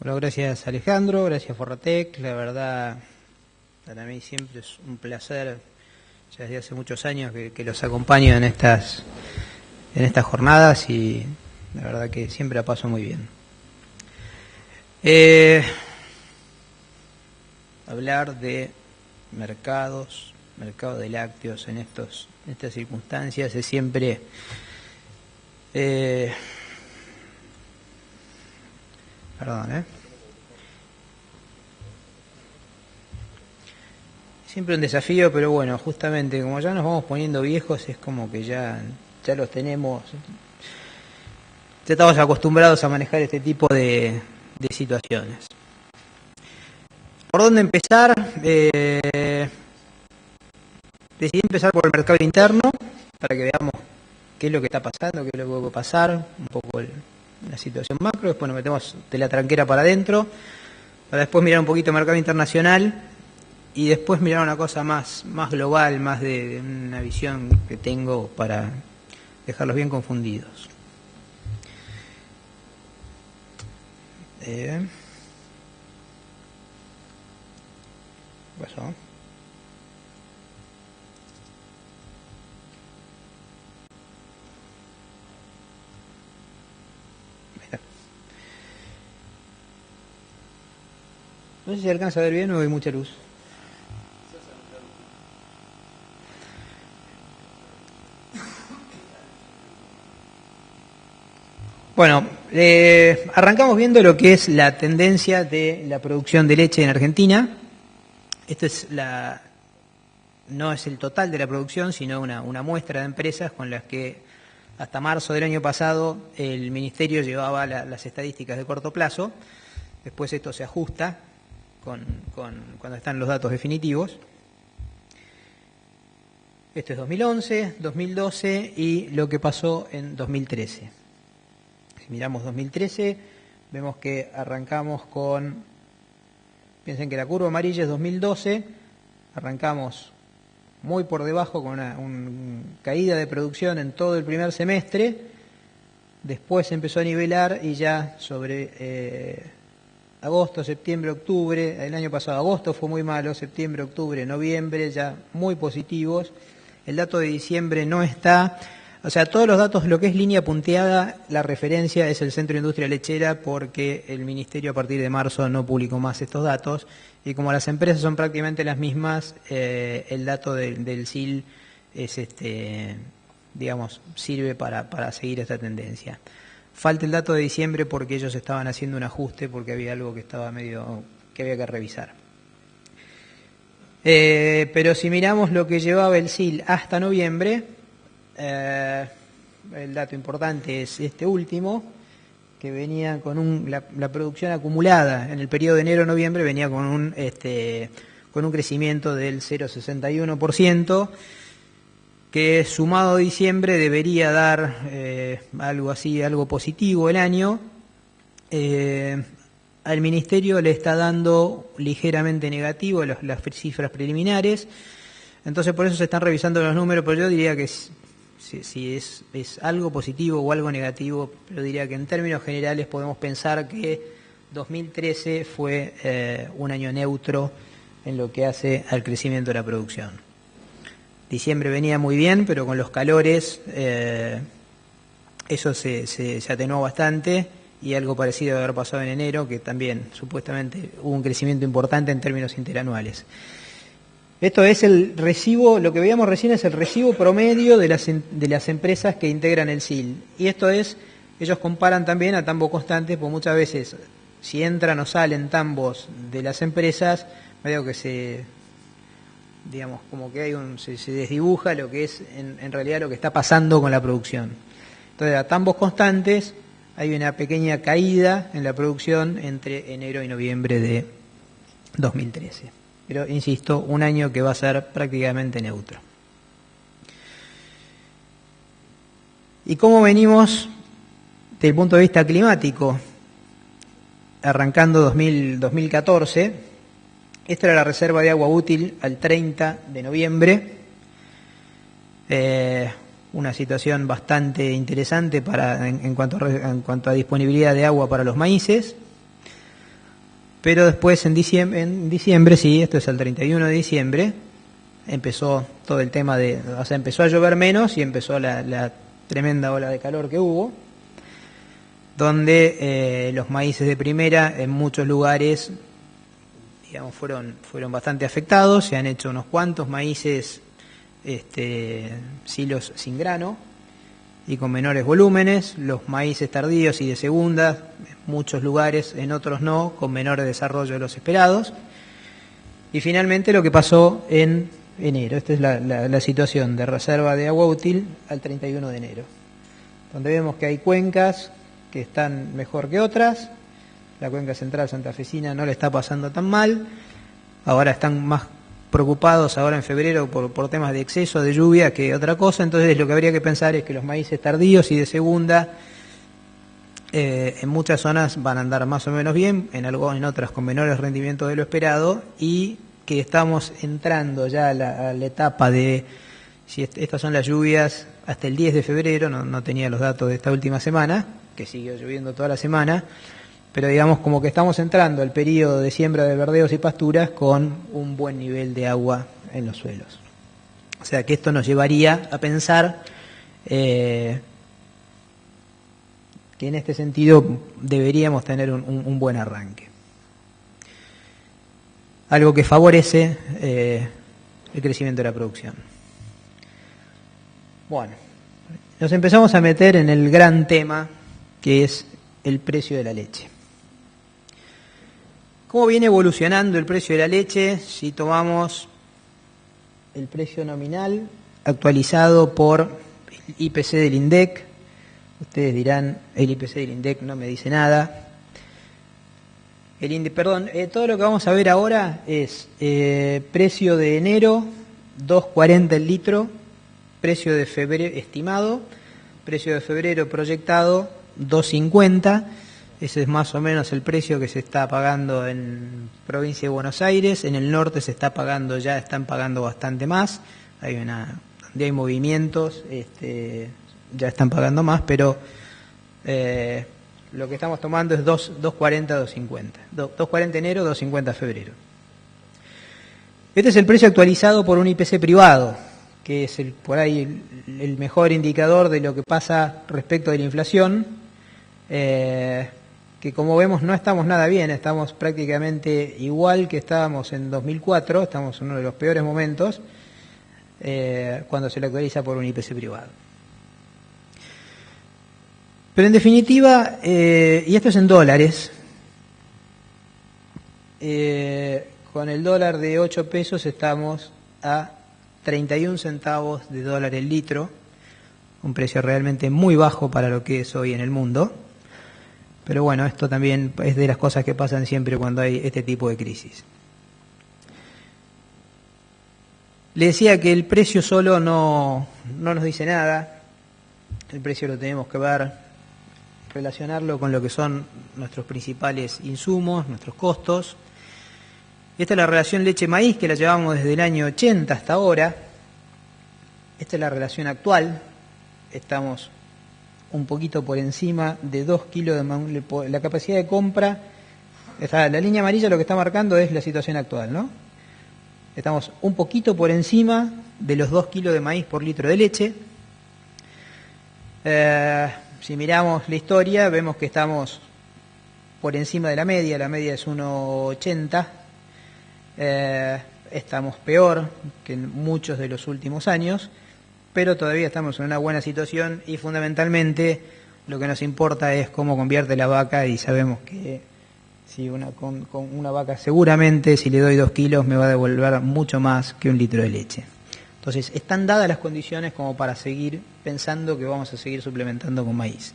Bueno, gracias Alejandro, gracias Forratec. La verdad, para mí siempre es un placer, ya desde hace muchos años que los acompaño en estas jornadas y la verdad que siempre la paso muy bien. Hablar de mercado de lácteos en estas circunstancias es siempre siempre un desafío, pero bueno, justamente como ya nos vamos poniendo viejos, es como que ya los tenemos, ya estamos acostumbrados a manejar este tipo de situaciones. ¿Por dónde empezar? Decidí empezar por el mercado interno, para que veamos qué es lo que está pasando, qué es lo que puede pasar, un poco la situación macro, después nos metemos de la tranquera para adentro, para después mirar un poquito el mercado internacional y después mirar una cosa más global, más de una visión que tengo para dejarlos bien confundidos. ¿Qué pasó? No sé si se alcanza a ver bien o hay mucha luz. Bueno, arrancamos viendo lo que es la tendencia de la producción de leche en Argentina. Esto es no es el total de la producción, sino una muestra de empresas con las que hasta marzo del año pasado el Ministerio llevaba las estadísticas de corto plazo. Después esto se ajusta cuando están los datos definitivos. Esto es 2011, 2012 y lo que pasó en 2013. Si miramos 2013, vemos que arrancamos piensen que la curva amarilla es 2012, arrancamos muy por debajo con una caída de producción en todo el primer semestre, después se empezó a nivelar y ya sobre agosto, septiembre, octubre, el año pasado agosto fue muy malo, septiembre, octubre, noviembre ya muy positivos, el dato de diciembre no está, o sea, todos los datos, lo que es línea punteada, la referencia es el Centro de Industria Lechera porque el Ministerio a partir de marzo no publicó más estos datos y como las empresas son prácticamente las mismas, el dato del SIL es digamos, sirve para seguir esta tendencia. Falta el dato de diciembre porque ellos estaban haciendo un ajuste porque había algo que estaba que había que revisar. Pero si miramos lo que llevaba el SIL hasta noviembre, el dato importante es este último, que venía con la producción acumulada en el periodo de enero-noviembre venía con un crecimiento del 0,61%, que sumado a diciembre debería dar algo positivo el año. Al Ministerio le está dando ligeramente negativo las cifras preliminares, entonces por eso se están revisando los números, pero yo diría que si es algo positivo o algo negativo, yo diría que en términos generales podemos pensar que 2013 fue un año neutro en lo que hace al crecimiento de la producción. Diciembre venía muy bien, pero con los calores eso se atenuó bastante y algo parecido a haber pasado en enero, que también supuestamente hubo un crecimiento importante en términos interanuales. Esto es el recibo, lo que veíamos recién es el recibo promedio de las empresas que integran el SIL. Y esto es, ellos comparan también a tambos constantes, porque muchas veces si entran o salen tambos de las empresas, veo que digamos, como que se desdibuja lo que es en realidad lo que está pasando con la producción. Entonces, a tambos constantes hay una pequeña caída en la producción entre enero y noviembre de 2013. Pero, insisto, un año que va a ser prácticamente neutro. ¿Y cómo venimos desde el punto de vista climático? Arrancando 2014, esta era la reserva de agua útil al 30 de noviembre. Una situación bastante interesante en cuanto a disponibilidad de agua para los maíces. pero después en diciembre, sí, esto es el 31 de diciembre, empezó todo el tema o sea, empezó a llover menos y empezó la tremenda ola de calor que hubo, donde los maíces de primera en muchos lugares, digamos, fueron bastante afectados. Se han hecho unos cuantos maíces, silos sin grano y con menores volúmenes. Los maíces tardíos y de segunda, en muchos lugares, en otros no, con menor desarrollo de los esperados. Y finalmente lo que pasó en enero, esta es la situación de reserva de agua útil al 31 de enero, donde vemos que hay cuencas que están mejor que otras. La cuenca central santafesina no le está pasando tan mal, ahora están más preocupados ahora en febrero por temas de exceso de lluvia que otra cosa. Entonces lo que habría que pensar es que los maíces tardíos y de segunda en muchas zonas van a andar más o menos bien, en otras con menores rendimientos de lo esperado, y que estamos entrando ya a la etapa de, si estas son las lluvias hasta el 10 de febrero, no tenía los datos de esta última semana, que siguió lloviendo toda la semana, pero digamos como que estamos entrando al periodo de siembra de verdeos y pasturas con un buen nivel de agua en los suelos. O sea que esto nos llevaría a pensar que en este sentido deberíamos tener un buen arranque. Algo que favorece el crecimiento de la producción. Bueno, nos empezamos a meter en el gran tema que es el precio de la leche. ¿Cómo viene evolucionando el precio de la leche? Si tomamos el precio nominal actualizado por el IPC del INDEC, ustedes dirán, el IPC del INDEC no me dice nada. Todo lo que vamos a ver ahora es precio de enero, 2.40 el litro, precio de febrero estimado, precio de febrero proyectado, 2.50. Ese es más o menos el precio que se está pagando en provincia de Buenos Aires. En el norte están pagando bastante más. Donde hay movimientos, ya están pagando más, pero lo que estamos tomando es 2.40, 2.50. 2.40 enero, 2.50 febrero. Este es el precio actualizado por un IPC privado, que es por ahí el mejor indicador de lo que pasa respecto de la inflación, que como vemos no estamos nada bien, estamos prácticamente igual que estábamos en 2004, estamos en uno de los peores momentos cuando se lo actualiza por un IPC privado. Pero en definitiva, y esto es en dólares, con el dólar de 8 pesos estamos a 31 centavos de dólar el litro, un precio realmente muy bajo para lo que es hoy en el mundo. Pero bueno, esto también es de las cosas que pasan siempre cuando hay este tipo de crisis. Le decía que el precio solo no nos dice nada. El precio lo tenemos que ver, relacionarlo con lo que son nuestros principales insumos, nuestros costos. Esta es la relación leche-maíz que la llevamos desde el año 80 hasta ahora. Esta es la relación actual. Estamos un poquito por encima de 2 kilos de la capacidad de compra. La línea amarilla lo que está marcando es la situación actual, ¿no? Estamos un poquito por encima de los 2 kilos de maíz por litro de leche. Si miramos la historia, vemos que estamos por encima de la media es 1,80. Estamos peor que en muchos de los últimos años, pero todavía estamos en una buena situación y fundamentalmente lo que nos importa es cómo convierte la vaca, y sabemos que si con una vaca seguramente si le doy 2 kilos me va a devolver mucho más que 1 litro de leche. Entonces están dadas las condiciones como para seguir pensando que vamos a seguir suplementando con maíz.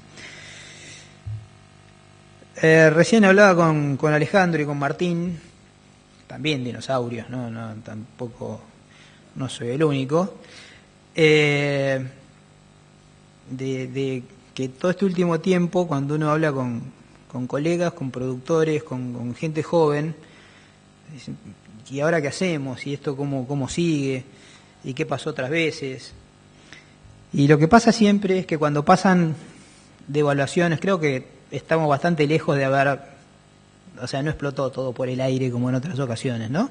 Recién hablaba con Alejandro y con Martín, también dinosaurios, tampoco no soy el único, de que todo este último tiempo, cuando uno habla con colegas, con productores, con gente joven, dicen, ¿y ahora qué hacemos? ¿Y esto cómo sigue? ¿Y qué pasó otras veces? Y lo que pasa siempre es que cuando pasan devaluaciones, creo que estamos bastante lejos de haber o sea, no explotó todo por el aire como en otras ocasiones, ¿no?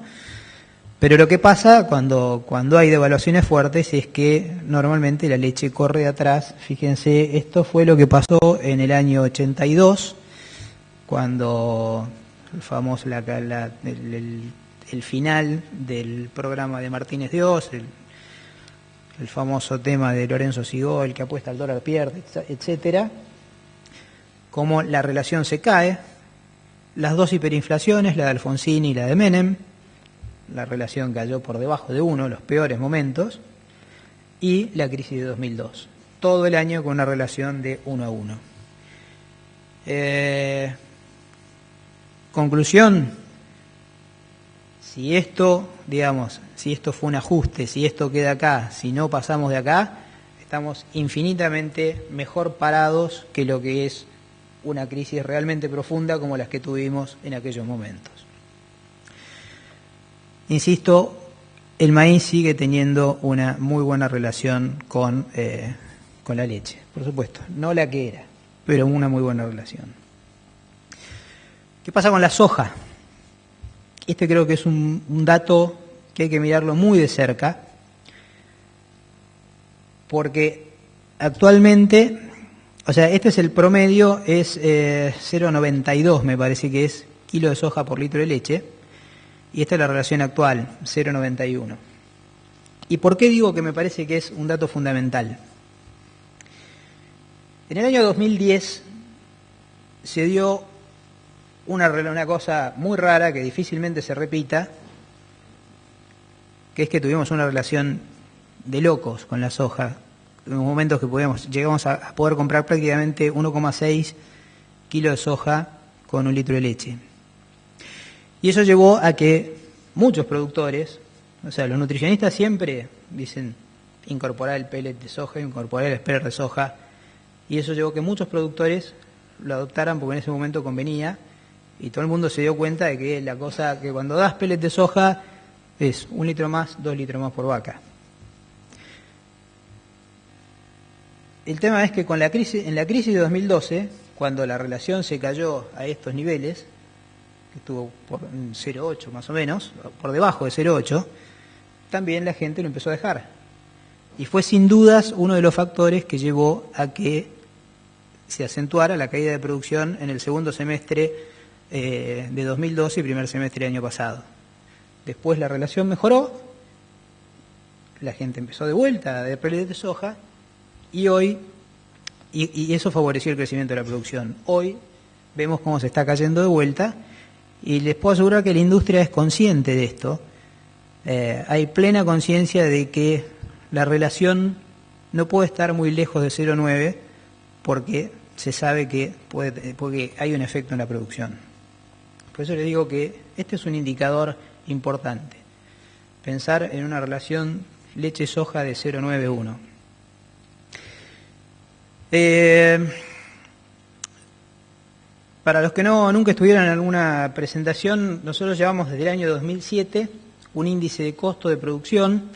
Pero lo que pasa cuando hay devaluaciones fuertes es que normalmente la leche corre de atrás. Fíjense, esto fue lo que pasó en el año 82, cuando el famoso el final del programa de Martínez de Oz, el famoso tema de Lorenzo Sigó, el que apuesta al dólar pierde, etcétera, como la relación se cae, las dos hiperinflaciones, la de Alfonsín y la de Menem, la relación cayó por debajo de 1, los peores momentos, y la crisis de 2002, todo el año con una relación de 1-1. Conclusión, si esto fue un ajuste, si esto queda acá, si no pasamos de acá, estamos infinitamente mejor parados que lo que es una crisis realmente profunda como las que tuvimos en aquellos momentos. Insisto, el maíz sigue teniendo una muy buena relación con la leche, por supuesto, no la que era, pero una muy buena relación. ¿Qué pasa con la soja? Este creo que es un dato que hay que mirarlo muy de cerca, porque actualmente, o sea, este es el promedio, es 0,92 me parece que es kilo de soja por litro de leche, y esta es la relación actual, 0,91. ¿Y por qué digo que me parece que es un dato fundamental? En el año 2010 se dio una cosa muy rara que difícilmente se repita, que es que tuvimos una relación de locos con la soja. En momentos que llegamos a poder comprar prácticamente 1,6 kilos de soja con 1 litro de leche. Y eso llevó a que muchos productores, o sea, los nutricionistas siempre dicen incorporar el pellet de soja, incorporar el spread de soja, y eso llevó a que muchos productores lo adoptaran porque en ese momento convenía, y todo el mundo se dio cuenta de que la cosa, que cuando das pellet de soja es 1 litro más, 2 litros más por vaca. El tema es que en la crisis de 2012, cuando la relación se cayó a estos niveles, que estuvo por 0,8 más o menos, por debajo de 0,8, también la gente lo empezó a dejar. Y fue sin dudas uno de los factores que llevó a que se acentuara la caída de producción en el segundo semestre de 2012 y primer semestre del año pasado. Después la relación mejoró, la gente empezó de vuelta a dar pellet de soja, y hoy, y eso favoreció el crecimiento de la producción. Hoy vemos cómo se está cayendo de vuelta, y les puedo asegurar que la industria es consciente de esto. Hay plena conciencia de que la relación no puede estar muy lejos de 0,9 porque se sabe que porque hay un efecto en la producción. Por eso les digo que este es un indicador importante. Pensar en una relación leche-soja de 0,91. Para los que nunca estuvieron en alguna presentación, nosotros llevamos desde el año 2007 un índice de costo de producción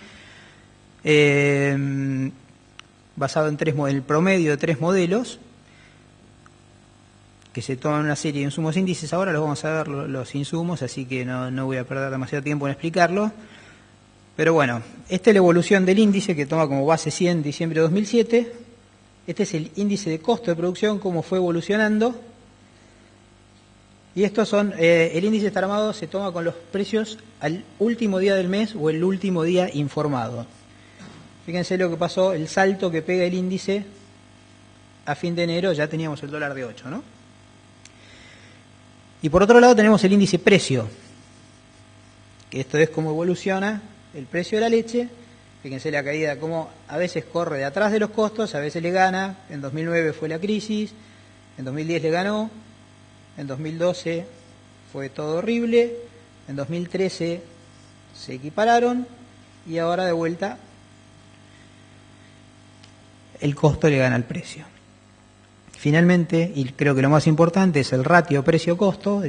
basado en el promedio de 3 modelos que se toman una serie de insumos índices. Ahora los vamos a ver los insumos, así que no voy a perder demasiado tiempo en explicarlo. Pero bueno, esta es la evolución del índice que toma como base 100 diciembre de 2007. Este es el índice de costo de producción, cómo fue evolucionando. Y estos son, el índice está armado, se toma con los precios al último día del mes o el último día informado. Fíjense lo que pasó, el salto que pega el índice a fin de enero, ya teníamos el dólar de 8, ¿no? Y por otro lado tenemos el índice precio, que esto es cómo evoluciona el precio de la leche. Fíjense la caída, cómo a veces corre de atrás de los costos, a veces le gana. En 2009 fue la crisis, en 2010 le ganó, en 2012 fue todo horrible, en 2013 se equipararon y ahora de vuelta el costo le gana al precio. Finalmente, y creo que lo más importante, es el ratio precio-costo,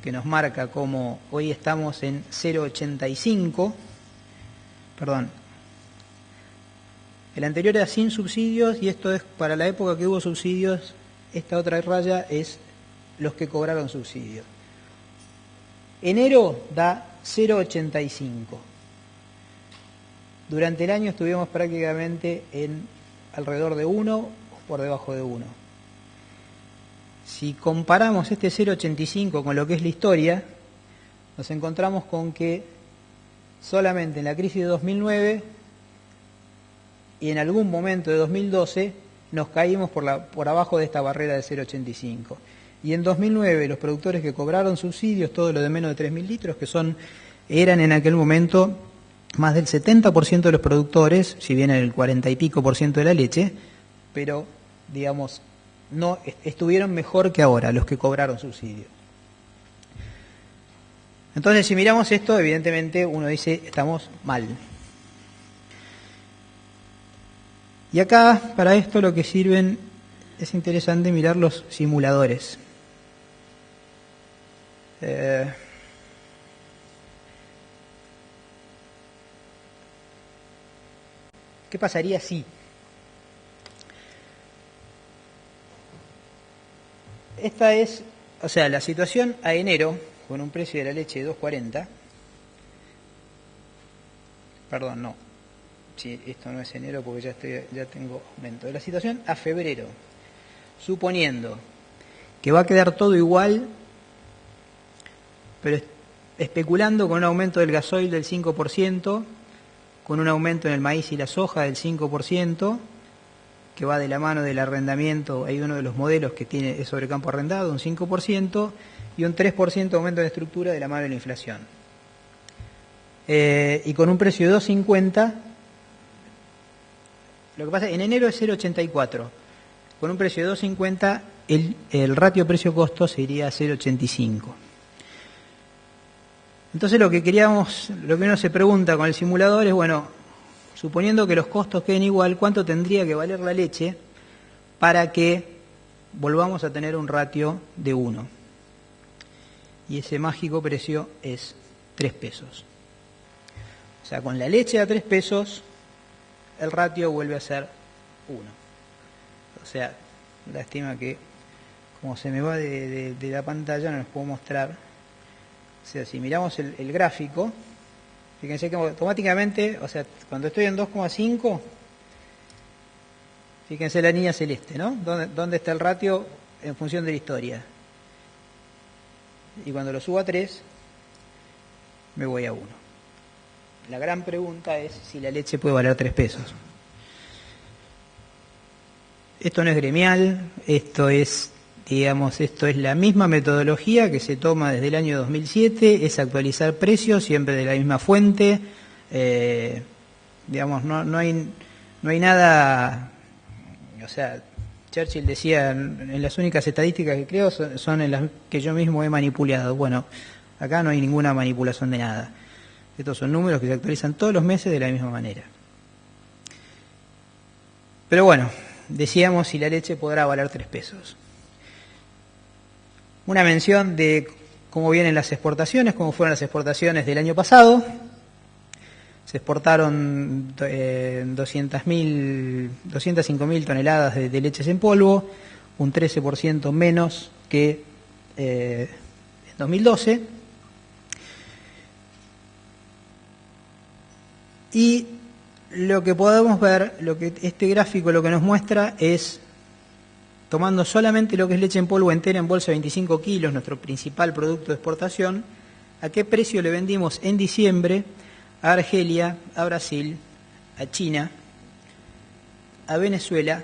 que nos marca como hoy estamos en 0,85, perdón, el anterior era sin subsidios y esto es para la época que hubo subsidios. Esta otra raya es los que cobraron subsidio. Enero da 0,85. Durante el año estuvimos prácticamente en alrededor de 1 o por debajo de 1. Si comparamos este 0,85 con lo que es la historia, nos encontramos con que solamente en la crisis de 2009 y en algún momento de 2012 nos caímos por abajo de esta barrera de 0,85. Y en 2009 los productores que cobraron subsidios, todo lo de menos de 3.000 litros, eran en aquel momento más del 70% de los productores, si bien el 40 y pico % de la leche, pero digamos, no estuvieron mejor que ahora los que cobraron subsidios. Entonces, si miramos esto, evidentemente uno dice, estamos mal. Y acá, para esto, lo que sirven, es interesante mirar los simuladores. ¿Qué pasaría si? Esta es, o sea, la situación a enero, con un precio de la leche de 2.40. Perdón, no. Sí, esto no es enero porque ya tengo aumento. De la situación a febrero, suponiendo que va a quedar todo igual, pero especulando con un aumento del gasoil del 5%, con un aumento en el maíz y la soja del 5%, que va de la mano del arrendamiento. Hay uno de los modelos que tiene sobre campo arrendado, un 5%, y un 3% aumento de estructura de la mano de la inflación. Y con un precio de 2.50, lo que pasa es que en enero es 0.84, con un precio de 2.50 el ratio precio-costo sería 0.85. Entonces lo que uno se pregunta con el simulador es, bueno, suponiendo que los costos queden igual, ¿cuánto tendría que valer la leche para que volvamos a tener un ratio de 1? Y ese mágico precio es 3 pesos. O sea, con la leche a 3 pesos, el ratio vuelve a ser 1. O sea, lástima que como se me va de la pantalla no les puedo mostrar. O sea, si miramos el gráfico, fíjense que automáticamente, o sea, cuando estoy en 2,5, fíjense la línea celeste, ¿no? ¿Dónde está el ratio en función de la historia? Y cuando lo subo a 3, me voy a 1. La gran pregunta es si la leche puede valer 3 pesos. Esto no es gremial, esto es la misma metodología que se toma desde el año 2007, es actualizar precios siempre de la misma fuente. No hay nada, o sea, Churchill decía, en las únicas estadísticas que creo son en las que yo mismo he manipulado. Bueno, acá no hay ninguna manipulación de nada. Estos son números que se actualizan todos los meses de la misma manera. Pero bueno, decíamos si la leche podrá valer 3 pesos. Una mención de cómo vienen las exportaciones, cómo fueron las exportaciones del año pasado. Se exportaron 205.000 toneladas de leches en polvo, un 13% menos que en 2012. Y lo que podemos ver, este gráfico lo que nos muestra es, tomando solamente lo que es leche en polvo entera en bolsa de 25 kilos, nuestro principal producto de exportación, a qué precio le vendimos en diciembre a Argelia, a Brasil, a China, a Venezuela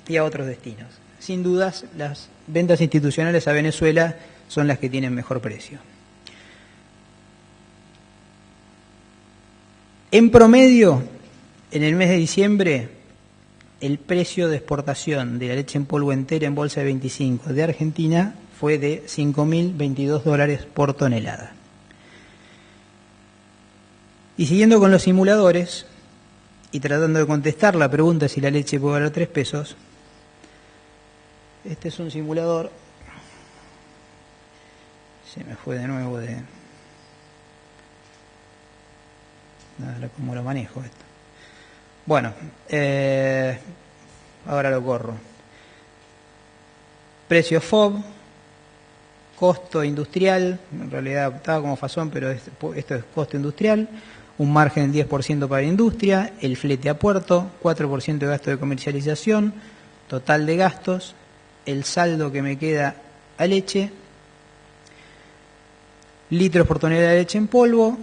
y a otros destinos. Sin dudas, las ventas institucionales a Venezuela son las que tienen mejor precio. En promedio, en el mes de diciembre, el precio de exportación de la leche en polvo entera en bolsa de 25 de Argentina fue de $5.022 por tonelada. Y siguiendo con los simuladores y tratando de contestar la pregunta si la leche puede valer 3 pesos, este es un simulador, se me fue de nuevo de... Nada, ¿cómo lo manejo esto? Bueno, ahora lo corro. Precio FOB, costo industrial, en realidad estaba como Fasón, pero esto es costo industrial, un margen del 10% para la industria, el flete a puerto, 4% de gasto de comercialización, total de gastos, el saldo que me queda a leche, litros por tonelada de leche en polvo,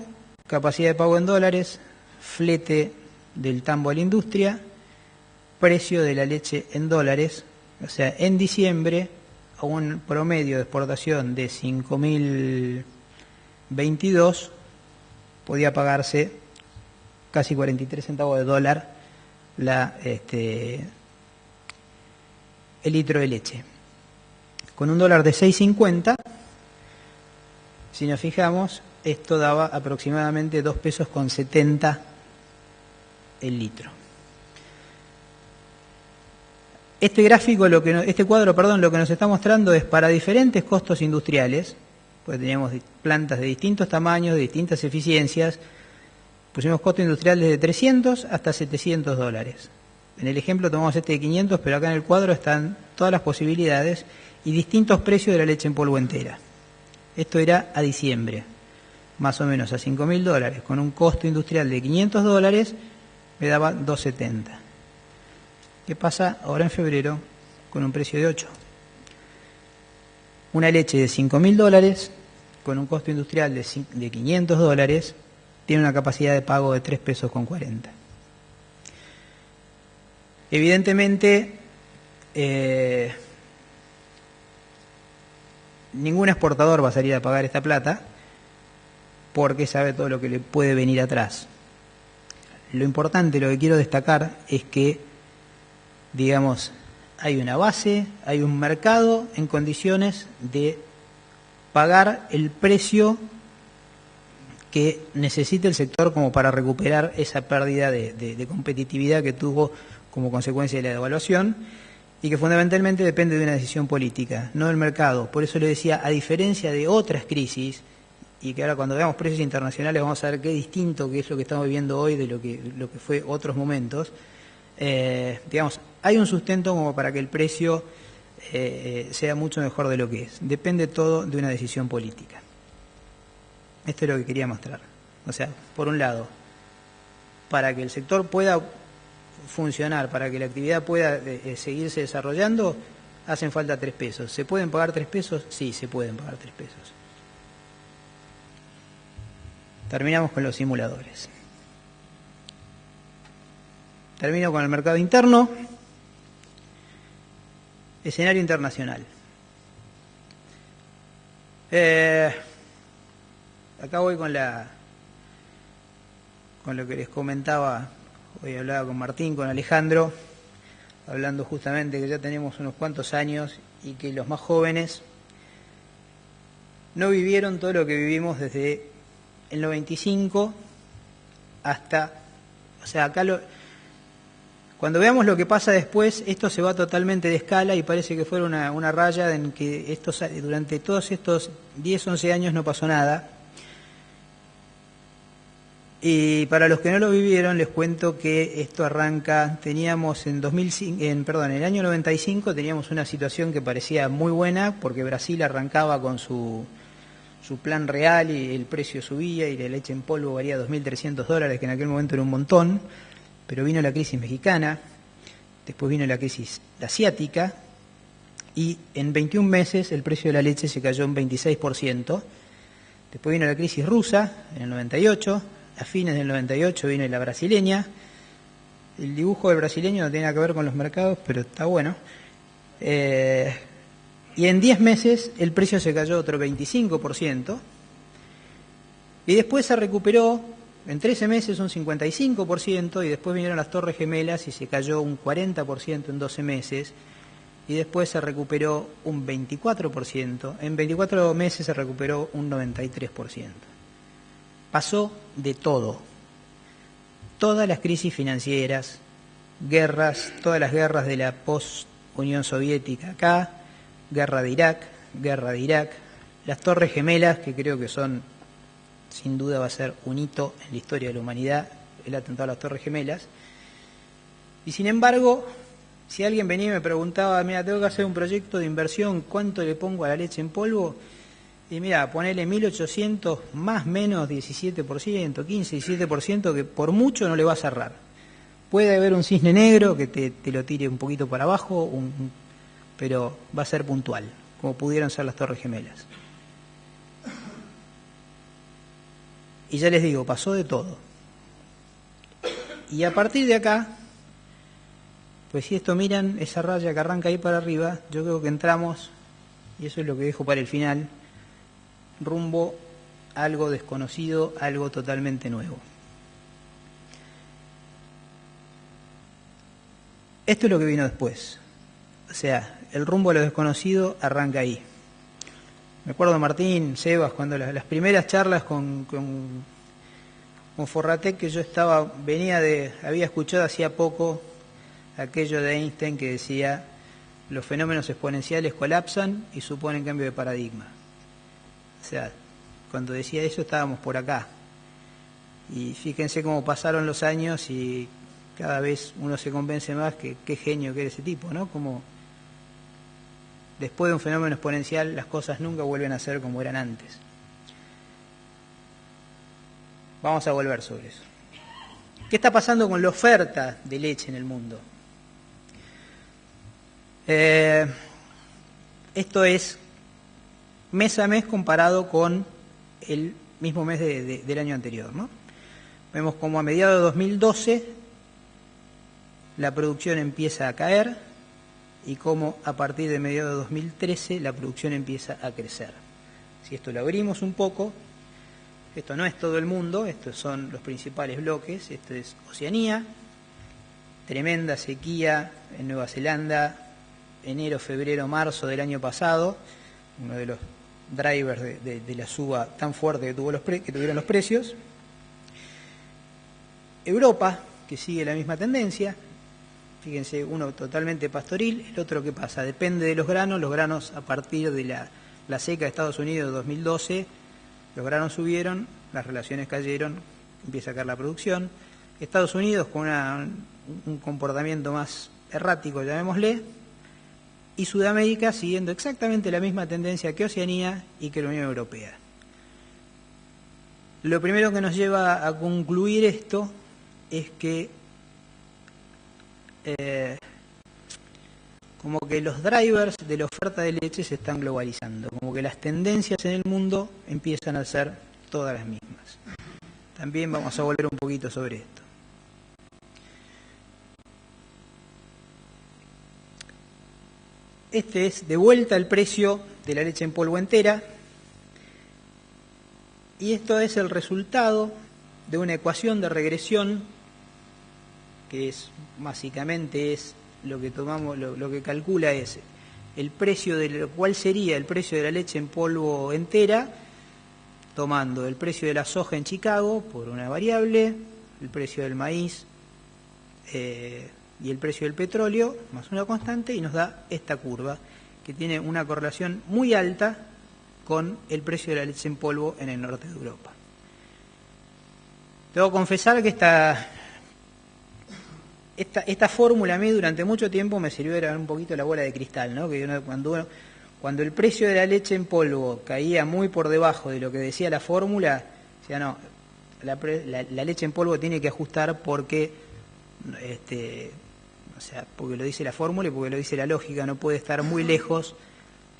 capacidad de pago en dólares, flete del tambo a la industria, precio de la leche en dólares, o sea, en diciembre, a un promedio de exportación de 5.022, podía pagarse casi 43 centavos de dólar el litro de leche. Con un dólar de 6.50, si nos fijamos, esto daba aproximadamente 2 pesos con 70 el litro. Este cuadro, lo que nos está mostrando es para diferentes costos industriales, pues teníamos plantas de distintos tamaños, de distintas eficiencias, pusimos costo industrial desde 300 hasta 700 dólares. En el ejemplo tomamos este de 500, pero acá en el cuadro están todas las posibilidades y distintos precios de la leche en polvo entera. Esto era a diciembre, más o menos a 5.000 dólares, con un costo industrial de 500 dólares, me daba 2.70. ¿Qué pasa ahora en febrero con un precio de 8? Una leche de 5.000 dólares, con un costo industrial de 500 dólares, tiene una capacidad de pago de 3 pesos con 40. Evidentemente, ningún exportador va a salir a pagar esta plata porque sabe todo lo que le puede venir atrás. Lo importante, lo que quiero destacar es que, digamos, hay una base, hay un mercado en condiciones de pagar el precio que necesita el sector como para recuperar esa pérdida de competitividad que tuvo como consecuencia de la devaluación y que fundamentalmente depende de una decisión política, no del mercado. Por eso le decía, a diferencia de otras crisis, y que ahora cuando veamos precios internacionales vamos a ver qué distinto que es lo que estamos viviendo hoy de lo que fue otros momentos, digamos, hay un sustento como para que el precio sea mucho mejor de lo que es. Depende todo de una decisión política. Esto es lo que quería mostrar. O sea, por un lado, para que el sector pueda funcionar, para que la actividad pueda seguirse desarrollando, hacen falta 3 pesos. ¿Se pueden pagar 3 pesos? Sí, se pueden pagar 3 pesos. Terminamos con los simuladores. Termino con el mercado interno. Escenario internacional. Acá voy con lo que les comentaba. Hoy hablaba con Martín, con Alejandro, hablando justamente que ya tenemos unos cuantos años y que los más jóvenes no vivieron todo lo que vivimos desde el 95 hasta... O sea, acá cuando veamos lo que pasa después, esto se va totalmente de escala y parece que fuera una raya en que durante todos estos 10, 11 años no pasó nada. Y para los que no lo vivieron, les cuento que esto arranca, teníamos en el año 95 teníamos una situación que parecía muy buena, porque Brasil arrancaba con su plan real y el precio subía y la leche en polvo valía 2.300 dólares, que en aquel momento era un montón, pero vino la crisis mexicana, después vino la crisis asiática, y en 21 meses el precio de la leche se cayó un 26%, después vino la crisis rusa en el 98, a fines del 98 vino la brasileña. El dibujo del brasileño no tiene nada que ver con los mercados, pero está bueno. Y en 10 meses el precio se cayó otro 25%. Y después se recuperó, en 13 meses un 55%, y después vinieron las Torres Gemelas y se cayó un 40% en 12 meses. Y después se recuperó un 24%. En 24 meses se recuperó un 93%. Pasó de todo. Todas las crisis financieras, guerras, todas las guerras de la post-Unión Soviética acá, guerra de Irak, las Torres Gemelas, que creo que son, sin duda va a ser un hito en la historia de la humanidad, el atentado a las Torres Gemelas. Y sin embargo, si alguien venía y me preguntaba, mira, tengo que hacer un proyecto de inversión, ¿cuánto le pongo a la leche en polvo? Y mira, ponele 1800 más menos 17%, 15, 17%, que por mucho no le va a cerrar. Puede haber un cisne negro que te lo tire un poquito para abajo, pero va a ser puntual, como pudieron ser las Torres Gemelas. Y ya les digo, pasó de todo. Y a partir de acá, pues si esto miran, esa raya que arranca ahí para arriba, yo creo que entramos, y eso es lo que dejo para el final, rumbo a algo desconocido, algo totalmente nuevo. Esto es lo que vino después. O sea, el rumbo a lo desconocido arranca ahí. Me acuerdo, Martín, Sebas, cuando las primeras charlas con Forratec que yo había escuchado hacía poco aquello de Einstein que decía: los fenómenos exponenciales colapsan y suponen cambio de paradigma. O sea, cuando decía eso estábamos por acá. Y fíjense cómo pasaron los años y cada vez uno se convence más que qué genio que era ese tipo, ¿no? Como después de un fenómeno exponencial las cosas nunca vuelven a ser como eran antes. Vamos a volver sobre eso. ¿Qué está pasando con la oferta de leche en el mundo? Esto es mes a mes comparado con el mismo mes del año anterior, ¿no? Vemos como a mediados de 2012 la producción empieza a caer y como a partir de mediados de 2013 la producción empieza a crecer. Si esto lo abrimos un poco, esto no es todo el mundo, estos son los principales bloques. Esto es Oceanía, tremenda sequía en Nueva Zelanda, enero, febrero, marzo del año pasado, uno de los drivers de la suba tan fuerte que tuvieron los precios. Europa, que sigue la misma tendencia, fíjense, uno totalmente pastoril, el otro, ¿qué pasa? Depende de los granos a partir de la seca de Estados Unidos de 2012, los granos subieron, las relaciones cayeron, empieza a caer la producción. Estados Unidos con un comportamiento más errático, llamémosle, y Sudamérica siguiendo exactamente la misma tendencia que Oceanía y que la Unión Europea. Lo primero que nos lleva a concluir esto es que como que los drivers de la oferta de leche se están globalizando, como que las tendencias en el mundo empiezan a ser todas las mismas. También vamos a volver un poquito sobre esto. Este es de vuelta el precio de la leche en polvo entera, y esto es el resultado de una ecuación de regresión que básicamente lo que tomamos, lo que calcula es el precio cuál sería el precio de la leche en polvo entera, tomando el precio de la soja en Chicago por una variable, el precio del maíz y el precio del petróleo más una constante, y nos da esta curva que tiene una correlación muy alta con el precio de la leche en polvo en el norte de Europa. Debo confesar que esta fórmula a mí durante mucho tiempo me sirvió de un poquito la bola de cristal, ¿no? Que cuando el precio de la leche en polvo caía muy por debajo de lo que decía la fórmula, decía, no, la leche en polvo tiene que ajustar porque porque lo dice la fórmula y porque lo dice la lógica, no puede estar muy lejos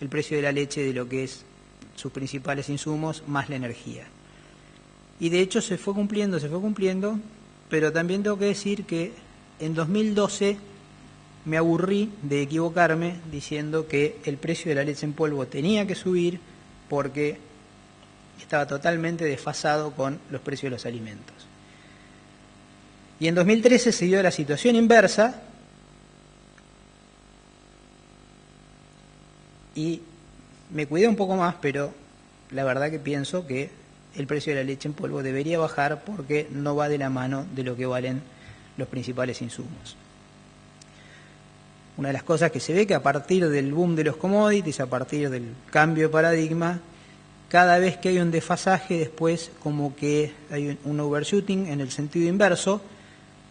el precio de la leche de lo que es sus principales insumos más la energía. Y de hecho se fue cumpliendo, pero también tengo que decir que en 2012 me aburrí de equivocarme diciendo que el precio de la leche en polvo tenía que subir porque estaba totalmente desfasado con los precios de los alimentos. Y en 2013 se dio la situación inversa y me cuidé un poco más, pero la verdad que pienso que el precio de la leche en polvo debería bajar porque no va de la mano de lo que valen los principales insumos. Una de las cosas que se ve que a partir del boom de los commodities, a partir del cambio de paradigma, cada vez que hay un desfasaje después como que hay un overshooting en el sentido inverso,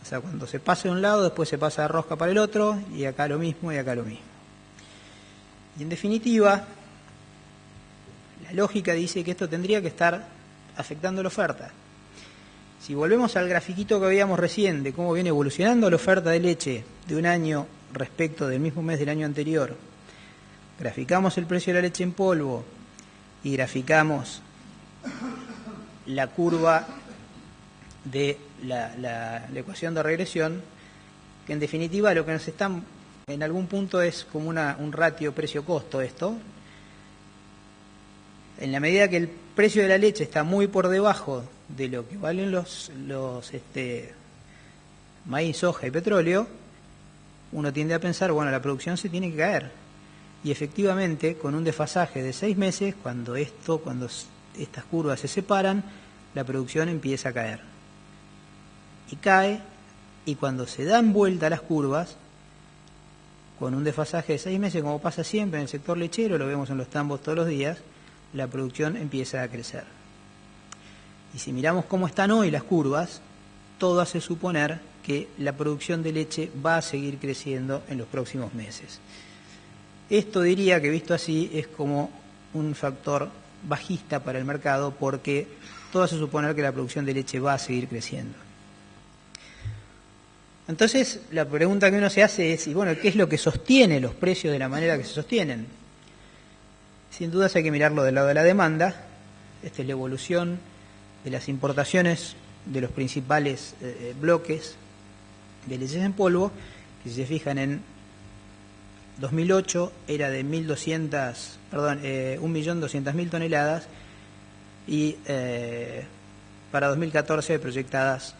o sea, cuando se pasa de un lado después se pasa de rosca para el otro, y acá lo mismo y acá lo mismo. Y en definitiva, la lógica dice que esto tendría que estar afectando la oferta. Si volvemos al grafiquito que veíamos recién de cómo viene evolucionando la oferta de leche de un año respecto del mismo mes del año anterior, graficamos el precio de la leche en polvo y graficamos la curva de la ecuación de regresión, que en definitiva lo que nos están en algún punto es como un ratio precio-costo esto. En la medida que el precio de la leche está muy por debajo de lo que valen los maíz, soja y petróleo, uno tiende a pensar, bueno, la producción se tiene que caer. Y efectivamente, con un desfasaje de 6 meses, cuando estas curvas se separan, la producción empieza a caer. Y cae, y cuando se dan vuelta las curvas, con un desfasaje de 6 meses, como pasa siempre en el sector lechero, lo vemos en los tambos todos los días, la producción empieza a crecer. Y si miramos cómo están hoy las curvas, todo hace suponer que la producción de leche va a seguir creciendo en los próximos meses. Esto diría que visto así es como un factor bajista para el mercado, porque todo hace suponer que la producción de leche va a seguir creciendo. Entonces la pregunta que uno se hace es, y bueno, ¿qué es lo que sostiene los precios de la manera que se sostienen? Sin dudas hay que mirarlo del lado de la demanda. Esta es la evolución de las importaciones de los principales bloques de leches en polvo, que si se fijan en 2008 era de 1.200.000 toneladas y para 2014 proyectadas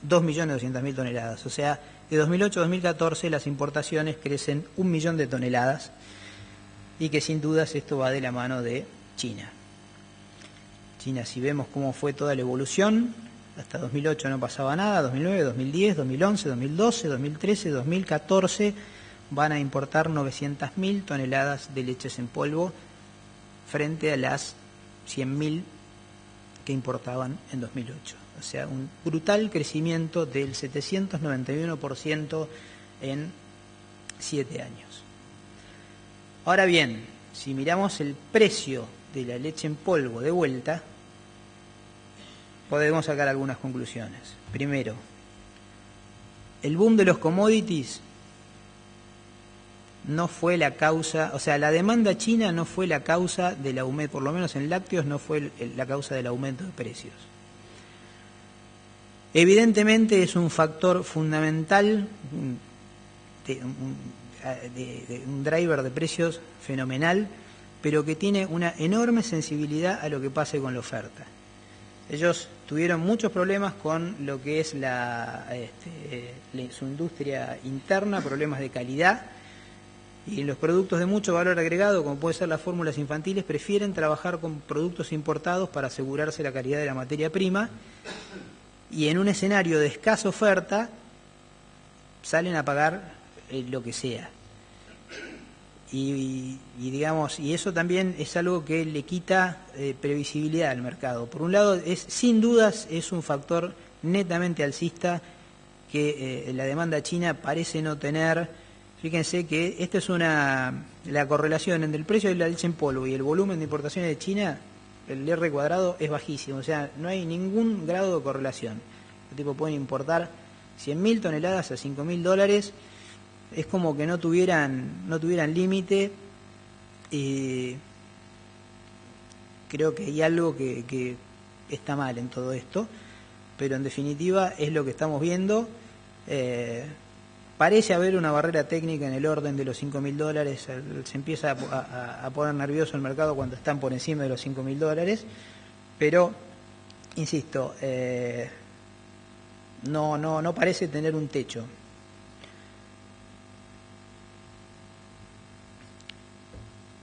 2.200.000 toneladas. O sea, de 2008 a 2014 las importaciones crecen 1 millón de toneladas, y que sin dudas esto va de la mano de China. China, si vemos cómo fue toda la evolución, hasta 2008 no pasaba nada, 2009, 2010, 2011, 2012, 2013, 2014 van a importar 900.000 toneladas de leches en polvo frente a las 100.000 que importaban en 2008. O sea, un brutal crecimiento del 791% en 7 años. Ahora bien, si miramos el precio de la leche en polvo de vuelta, podemos sacar algunas conclusiones. Primero, el boom de los commodities no fue la causa, o sea, la demanda china no fue la causa del aumento, por lo menos en lácteos no fue la causa del aumento de precios. Evidentemente es un factor fundamental, un driver de precios fenomenal, pero que tiene una enorme sensibilidad a lo que pase con la oferta. Ellos tuvieron muchos problemas con lo que es su industria interna, problemas de calidad, y en los productos de mucho valor agregado, como puede ser las fórmulas infantiles, prefieren trabajar con productos importados para asegurarse la calidad de la materia prima, y en un escenario de escasa oferta salen a pagar lo que sea. Y digamos, y eso también es algo que le quita previsibilidad al mercado. Por un lado, sin dudas es un factor netamente alcista que la demanda china parece no tener. Fíjense que esta es la correlación entre el precio de la leche en polvo y el volumen de importaciones de China, el R cuadrado es bajísimo, o sea, no hay ningún grado de correlación. Los tipos pueden importar 100.000 toneladas a $5.000, es como que no tuvieran límite. Creo que hay algo que está mal en todo esto, pero en definitiva es lo que estamos viendo. Parece haber una barrera técnica en el orden de los $5.000, se empieza a poner nervioso el mercado cuando están por encima de los $5.000, pero, insisto, no parece tener un techo.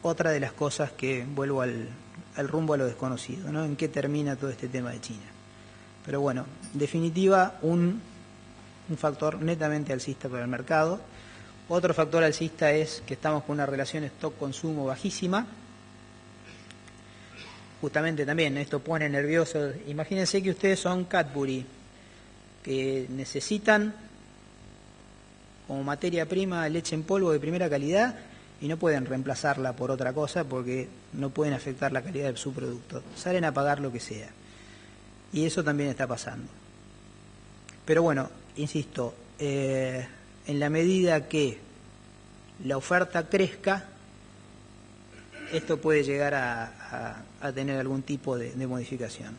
Otra de las cosas que vuelvo al rumbo a lo desconocido, ¿no? ¿En qué termina todo este tema de China? Pero bueno, en definitiva, un factor netamente alcista para el mercado. Otro factor alcista es que estamos con una relación stock-consumo bajísima. Justamente también esto pone nerviosos. Imagínense que ustedes son Cadbury, que necesitan como materia prima leche en polvo de primera calidad, y no pueden reemplazarla por otra cosa porque no pueden afectar la calidad de su producto. Salen a pagar lo que sea. Y eso también está pasando. Pero bueno, insisto, en la medida que la oferta crezca, esto puede llegar a tener algún tipo de modificación.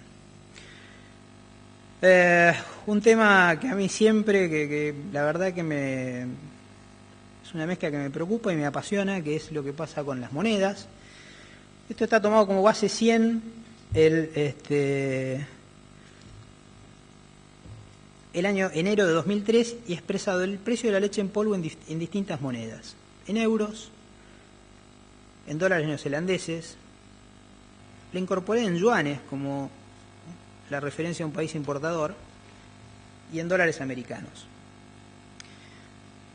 Un tema que a mí siempre, que la verdad que es una mezcla que me preocupa y me apasiona, que es lo que pasa con las monedas. Esto está tomado como base 100 el año enero de 2003 y expresado el precio de la leche en polvo en distintas monedas, en euros, en dólares neozelandeses. Le incorporé en yuanes como la referencia a un país importador y en dólares americanos.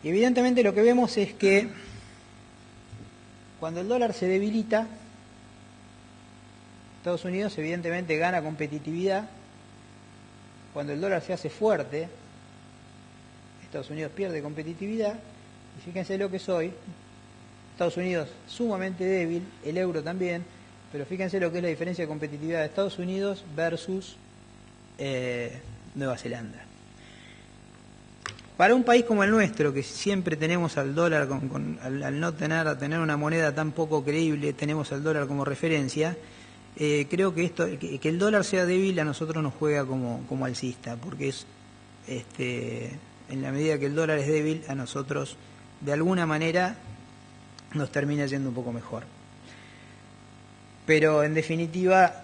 Y evidentemente lo que vemos es que cuando el dólar se debilita, Estados Unidos evidentemente gana competitividad. Cuando el dólar se hace fuerte, Estados Unidos pierde competitividad. Y fíjense lo que es hoy. Estados Unidos sumamente débil, el euro también, pero fíjense lo que es la diferencia de competitividad de Estados Unidos versus Nueva Zelanda. Para un país como el nuestro, que siempre tenemos al dólar, al no tener una moneda tan poco creíble, tenemos al dólar como referencia, creo que que el dólar sea débil a nosotros nos juega como alcista, porque en la medida que el dólar es débil, a nosotros de alguna manera nos termina yendo un poco mejor. Pero en definitiva,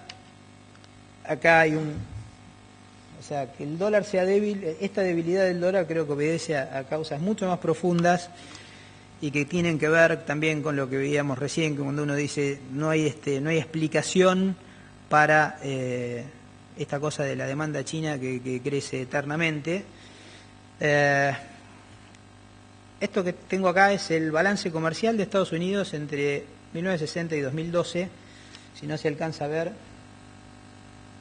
acá hay o sea, que el dólar sea débil, esta debilidad del dólar creo que obedece a causas mucho más profundas y que tienen que ver también con lo que veíamos recién, que cuando uno dice no hay explicación para esta cosa de la demanda china que crece eternamente. Esto que tengo acá es el balance comercial de Estados Unidos entre 1960 y 2012. Si no se alcanza a ver,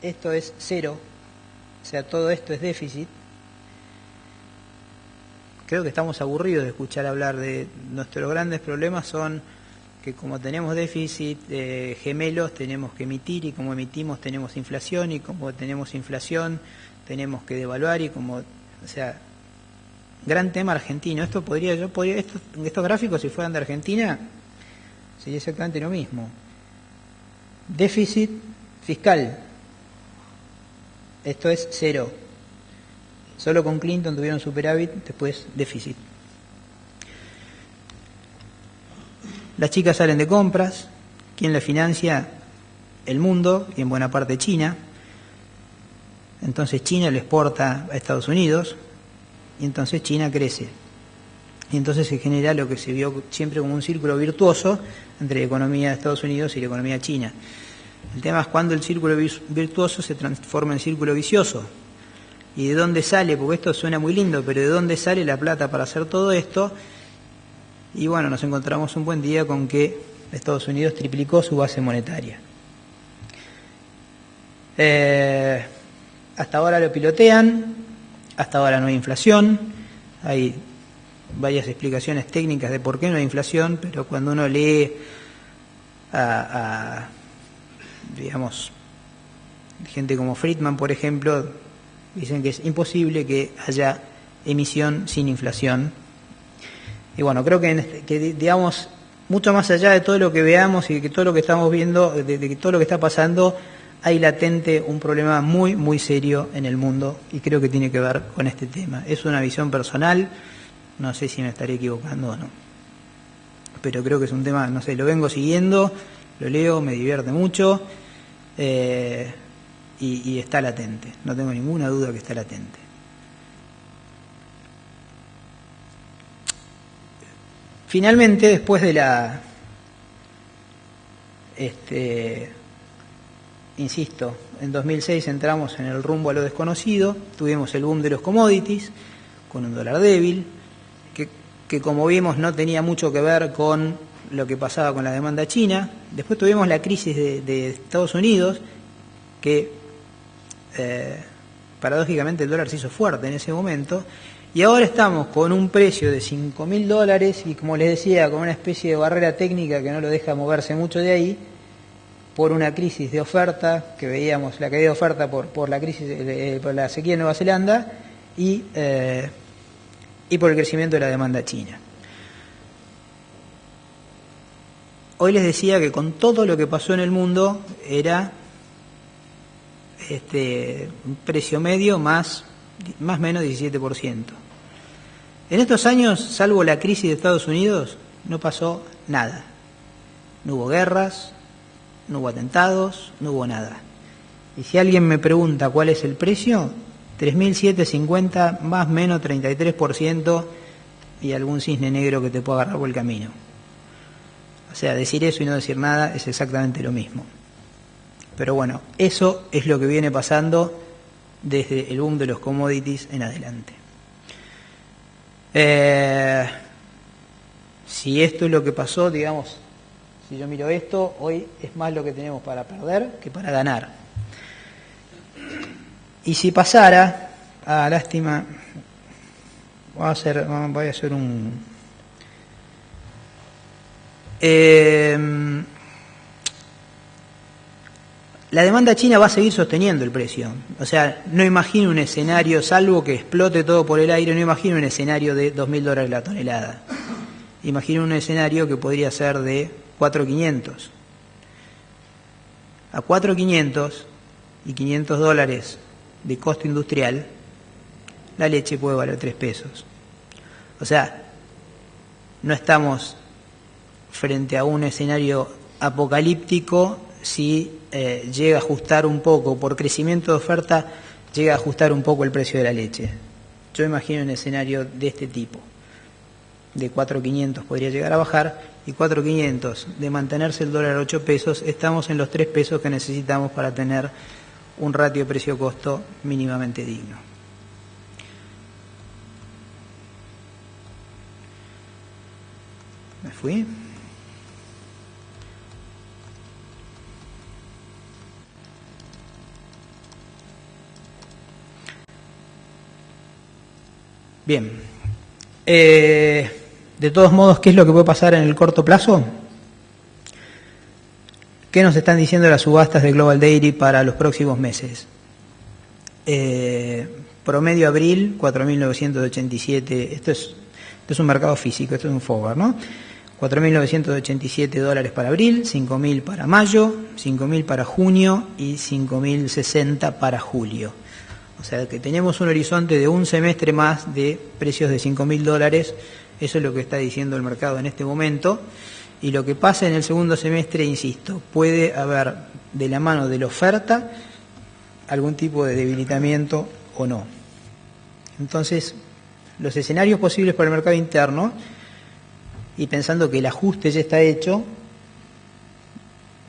esto es cero. O sea, todo esto es déficit. Creo que estamos aburridos de escuchar hablar de nuestros grandes problemas son que como tenemos déficit gemelos tenemos que emitir y como emitimos tenemos inflación y como tenemos inflación tenemos que devaluar y como, o sea, gran tema argentino. Estos gráficos si fueran de Argentina sería exactamente lo mismo. Déficit fiscal. Esto es cero. Solo con Clinton tuvieron superávit, después déficit. Las chicas salen de compras. ¿Quién la financia? El mundo y en buena parte China. Entonces China le exporta a Estados Unidos y entonces China crece. Y entonces se genera lo que se vio siempre como un círculo virtuoso entre la economía de Estados Unidos y la economía china. El tema es cuando el círculo virtuoso se transforma en círculo vicioso. ¿Y de dónde sale? Porque esto suena muy lindo, pero ¿de dónde sale la plata para hacer todo esto? Y bueno, nos encontramos un buen día con que Estados Unidos triplicó su base monetaria. Hasta ahora lo pilotean, hasta ahora no hay inflación, hay varias explicaciones técnicas de por qué no hay inflación, pero cuando uno lee digamos, gente como Friedman, por ejemplo, dicen que es imposible que haya emisión sin inflación. Y bueno, creo que digamos, mucho más allá de todo lo que veamos y de que todo lo que estamos viendo, de que todo lo que está pasando, hay latente un problema muy, muy serio en el mundo y creo que tiene que ver con este tema. Es una visión personal, no sé si me estaré equivocando o no. Pero creo que es un tema, no sé, lo vengo siguiendo, lo leo, me divierte mucho y está latente. No tengo ninguna duda que está latente. Finalmente, después de insisto, en 2006 entramos en el rumbo a lo desconocido, tuvimos el boom de los commodities, con un dólar débil, que como vimos no tenía mucho que ver con lo que pasaba con la demanda china. Después tuvimos la crisis de Estados Unidos, que paradójicamente el dólar se hizo fuerte en ese momento, Y ahora estamos con un precio de $5.000 y, como les decía, con una especie de barrera técnica que no lo deja moverse mucho de ahí, por una crisis de oferta, que veíamos la caída de oferta por la crisis, por la sequía en Nueva Zelanda y por el crecimiento de la demanda china. Hoy les decía que con todo lo que pasó en el mundo era un precio medio más o menos 17%. En estos años, salvo la crisis de Estados Unidos, no pasó nada. No hubo guerras, no hubo atentados, no hubo nada. Y si alguien me pregunta cuál es el precio, 3.750 más o menos 33% y algún cisne negro que te pueda agarrar por el camino. O sea, decir eso y no decir nada es exactamente lo mismo. Pero bueno, eso es lo que viene pasando desde el boom de los commodities en adelante. Si esto es lo que pasó, digamos, si yo miro esto, hoy es más lo que tenemos para perder que para ganar. Y si pasara, lástima, voy a hacer un... la demanda china va a seguir sosteniendo el precio. O sea, no imagino un escenario, salvo que explote todo por el aire, no imagino un escenario de $2.000 la tonelada. Imagino un escenario que podría ser de 4.500. A 4.500 y $500 de costo industrial, la leche puede valer 3 pesos. O sea, no estamos frente a un escenario apocalíptico si llega a ajustar un poco, por crecimiento de oferta, llega a ajustar un poco el precio de la leche. Yo imagino un escenario de este tipo. De 4.500 podría llegar a bajar, y 4.500 de mantenerse el dólar a 8 pesos, estamos en los 3 pesos que necesitamos para tener un ratio precio-costo mínimamente digno. ¿Me fui? Bien. De todos modos, ¿qué es lo que puede pasar en el corto plazo? ¿Qué nos están diciendo las subastas de Global Dairy para los próximos meses? Promedio abril, 4.987. Esto es un mercado físico, esto es un forward, ¿no? $4.987 para abril, 5.000 para mayo, 5.000 para junio y 5.060 para julio. O sea que tenemos un horizonte de un semestre más de precios de $5.000, eso es lo que está diciendo el mercado en este momento, y lo que pasa en el segundo semestre, insisto, puede haber de la mano de la oferta algún tipo de debilitamiento o no. Entonces, los escenarios posibles para el mercado interno, y pensando que el ajuste ya está hecho,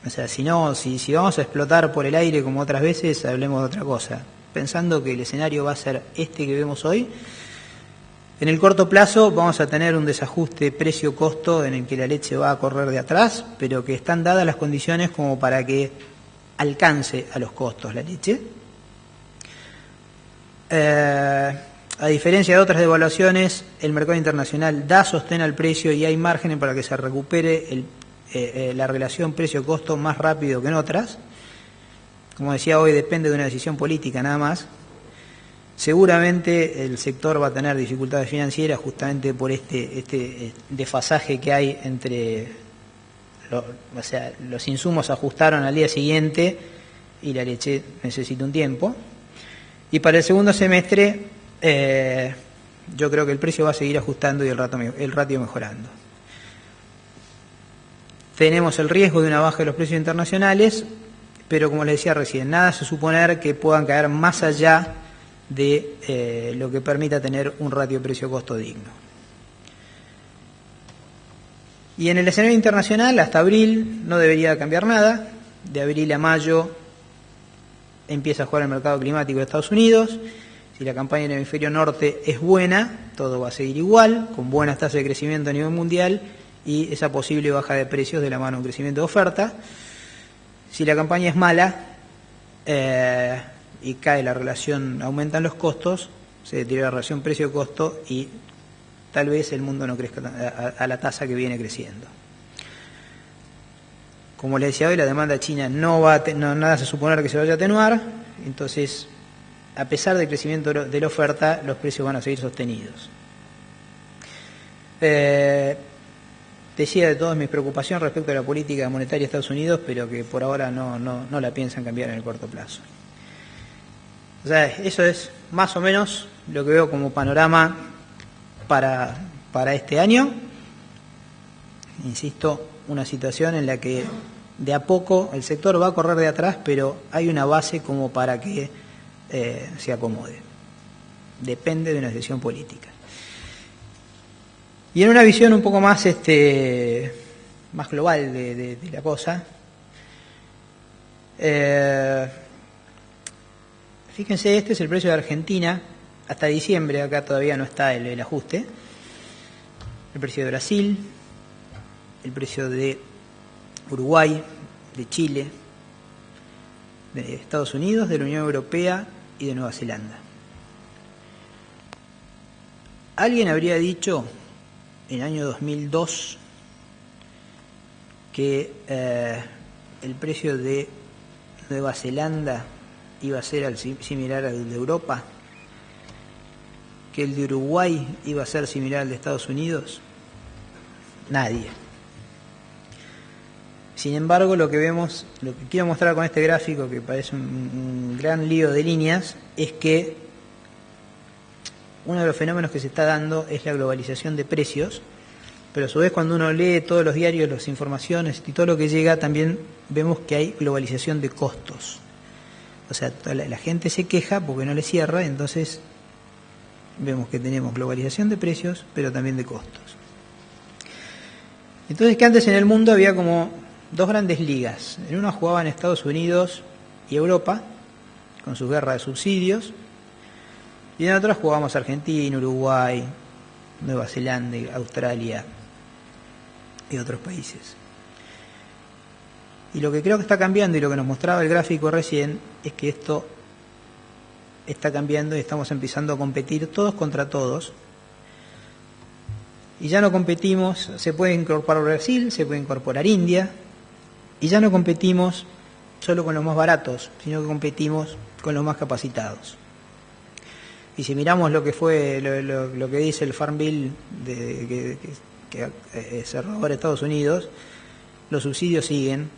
o sea, si vamos a explotar por el aire como otras veces, hablemos de otra cosa. Pensando que el escenario va a ser este que vemos hoy, en el corto plazo vamos a tener un desajuste precio-costo en el que la leche va a correr de atrás, pero que están dadas las condiciones como para que alcance a los costos la leche. A diferencia de otras devaluaciones, el mercado internacional da sostén al precio y hay márgenes para que se recupere la relación precio-costo más rápido que en otras. Como decía hoy, depende de una decisión política nada más. Seguramente el sector va a tener dificultades financieras justamente por este desfasaje que hay entre... o sea, los insumos se ajustaron al día siguiente y la leche necesita un tiempo. Y para el segundo semestre yo creo que el precio va a seguir ajustando y el ratio mejorando. Tenemos el riesgo de una baja de los precios internacionales, pero como les decía recién, nada hace suponer que puedan caer más allá de lo que permita tener un ratio precio-costo digno. Y en el escenario internacional, hasta abril no debería cambiar nada. De abril a mayo empieza a jugar el mercado climático de Estados Unidos. Si la campaña en el hemisferio norte es buena, todo va a seguir igual, con buenas tasas de crecimiento a nivel mundial y esa posible baja de precios de la mano de un crecimiento de oferta. Si la campaña es mala y cae la relación, aumentan los costos, se deteriora la relación precio-costo y tal vez el mundo no crezca a la tasa que viene creciendo. Como les decía hoy, la demanda china no nada hace suponer que se vaya a atenuar, entonces, a pesar del crecimiento de la oferta, los precios van a seguir sostenidos. Decía de todas mis preocupaciones respecto a la política monetaria de Estados Unidos, pero que por ahora no la piensan cambiar en el corto plazo. O sea, eso es más o menos lo que veo como panorama para este año. Insisto, una situación en la que de a poco el sector va a correr de atrás, pero hay una base como para que se acomode. Depende de una decisión política. Y en una visión un poco más más global de la cosa, fíjense, este es el precio de Argentina hasta diciembre, acá todavía no está el ajuste, el precio de Brasil, el precio de Uruguay, de Chile, de Estados Unidos, de la Unión Europea y de Nueva Zelanda. Alguien habría dicho en el año 2002 que el precio de Nueva Zelanda iba a ser similar al de Europa, que el de Uruguay iba a ser similar al de Estados Unidos. Nadie. Sin embargo, lo que vemos, lo que quiero mostrar con este gráfico, que parece un gran lío de líneas, es que uno de los fenómenos que se está dando es la globalización de precios, pero a su vez cuando uno lee todos los diarios, las informaciones y todo lo que llega, también vemos que hay globalización de costos. O sea, la gente se queja porque no le cierra, entonces vemos que tenemos globalización de precios, pero también de costos. Entonces, que antes en el mundo había como dos grandes ligas. En una jugaban Estados Unidos y Europa, con sus guerras de subsidios, y en otras jugábamos Argentina, Uruguay, Nueva Zelanda, Australia y otros países. Y lo que creo que está cambiando, y lo que nos mostraba el gráfico recién, es que esto está cambiando y estamos empezando a competir todos contra todos. Y ya no competimos, se puede incorporar Brasil, se puede incorporar India, y ya no competimos solo con los más baratos, sino que competimos con los más capacitados. Y si miramos lo que fue, lo que dice el Farm Bill que cerró ahora Estados Unidos, los subsidios siguen.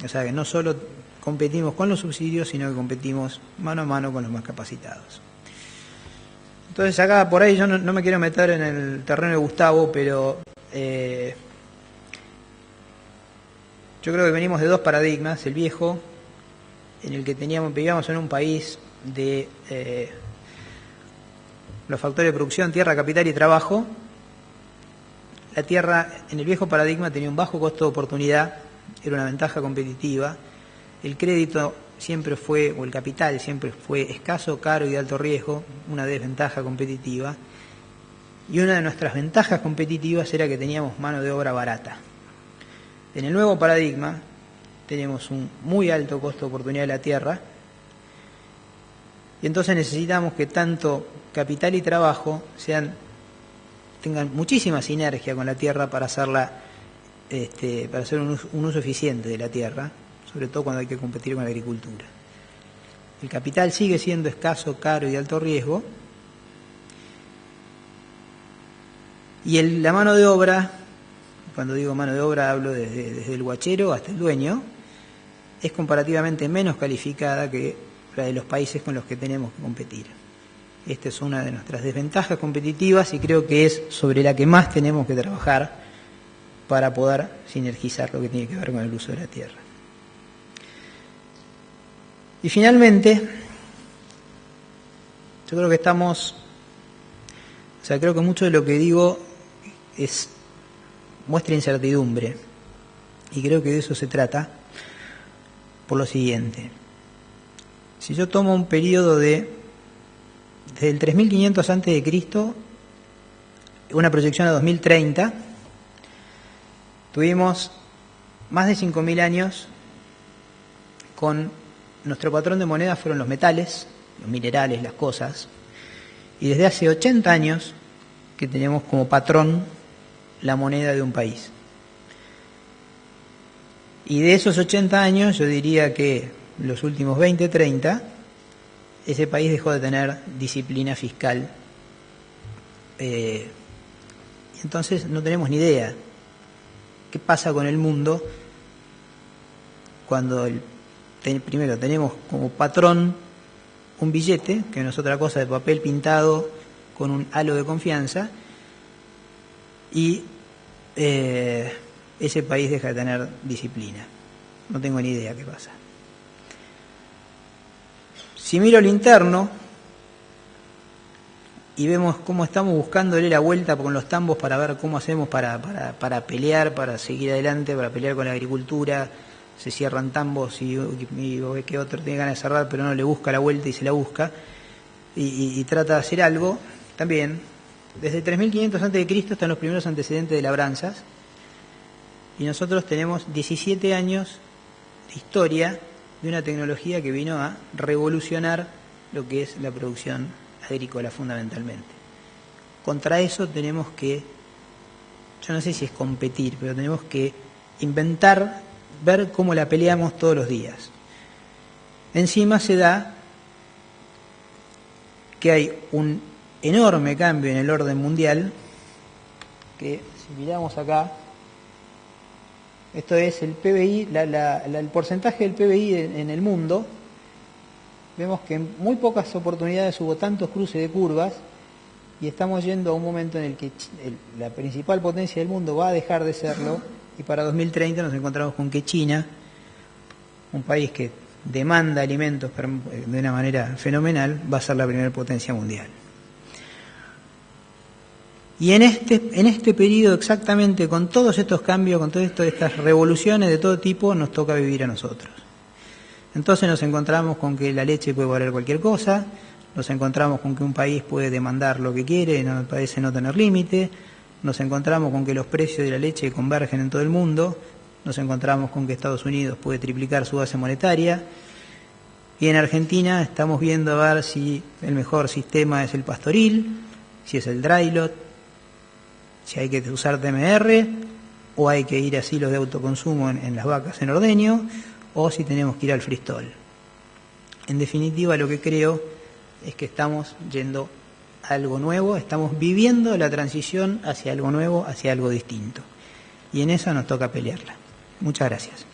O sea que no solo competimos con los subsidios, sino que competimos mano a mano con los más capacitados. Entonces acá por ahí yo no me quiero meter en el terreno de Gustavo, pero yo creo que venimos de dos paradigmas: el viejo, en el que vivíamos en un país de los factores de producción, tierra, capital y trabajo. La tierra en el viejo paradigma tenía un bajo costo de oportunidad, era una ventaja competitiva. El crédito siempre fue, o el capital siempre fue escaso, caro y de alto riesgo, una desventaja competitiva. Y una de nuestras ventajas competitivas era que teníamos mano de obra barata. En el nuevo paradigma tenemos un muy alto costo de oportunidad de la tierra, y entonces necesitamos que tanto capital y trabajo tengan muchísima sinergia con la tierra para hacerla, para hacer un uso eficiente de la tierra, sobre todo cuando hay que competir con la agricultura. El capital sigue siendo escaso, caro y de alto riesgo, y la mano de obra, cuando digo mano de obra hablo desde el guachero hasta el dueño, es comparativamente menos calificada que la de los países con los que tenemos que competir. Esta es una de nuestras desventajas competitivas y creo que es sobre la que más tenemos que trabajar para poder sinergizar lo que tiene que ver con el uso de la tierra. Y finalmente, yo creo que creo que mucho de lo que digo muestra incertidumbre, y creo que de eso se trata por lo siguiente. Si yo tomo un periodo desde el 3500 a.C., una proyección a 2030, tuvimos más de 5000 años con nuestro patrón de moneda fueron los metales, los minerales, las cosas, y desde hace 80 años que tenemos como patrón la moneda de un país. Y de esos 80 años, yo diría que los últimos 20, 30, ese país dejó de tener disciplina fiscal. Entonces no tenemos ni idea qué pasa con el mundo cuando primero tenemos como patrón un billete, que no es otra cosa de papel pintado con un halo de confianza, y ese país deja de tener disciplina. No tengo ni idea qué pasa. Si miro el interno y vemos cómo estamos buscándole la vuelta con los tambos para ver cómo hacemos para pelear, para seguir adelante, para pelear con la agricultura, se cierran tambos y ve que otro tiene ganas de cerrar, pero no le busca la vuelta y se la busca, y trata de hacer algo. También, desde 3500 a.C. están los primeros antecedentes de labranzas, y nosotros tenemos 17 años de historia de una tecnología que vino a revolucionar lo que es la producción agrícola fundamentalmente. Contra eso tenemos que, yo no sé si es competir, pero tenemos que inventar, ver cómo la peleamos todos los días. Encima se da que hay un enorme cambio en el orden mundial, que si miramos acá, esto es el PBI, el porcentaje del PBI en el mundo. Vemos que en muy pocas oportunidades hubo tantos cruces de curvas, y estamos yendo a un momento en el que la principal potencia del mundo va a dejar de serlo, y para 2030 nos encontramos con que China, un país que demanda alimentos de una manera fenomenal, va a ser la primera potencia mundial. Y en este periodo exactamente, con todos estos cambios, con todas estas revoluciones de todo tipo, nos toca vivir a nosotros. Entonces nos encontramos con que la leche puede valer cualquier cosa, nos encontramos con que un país puede demandar lo que quiere y no parece no tener límite, nos encontramos con que los precios de la leche convergen en todo el mundo, nos encontramos con que Estados Unidos puede triplicar su base monetaria, y en Argentina estamos viendo a ver si el mejor sistema es el pastoril, si es el dry lot, si hay que usar TMR o hay que ir a silos de autoconsumo en las vacas en ordeño, o si tenemos que ir al freestall. En definitiva, lo que creo es que estamos yendo a algo nuevo, estamos viviendo la transición hacia algo nuevo, hacia algo distinto. Y en eso nos toca pelearla. Muchas gracias.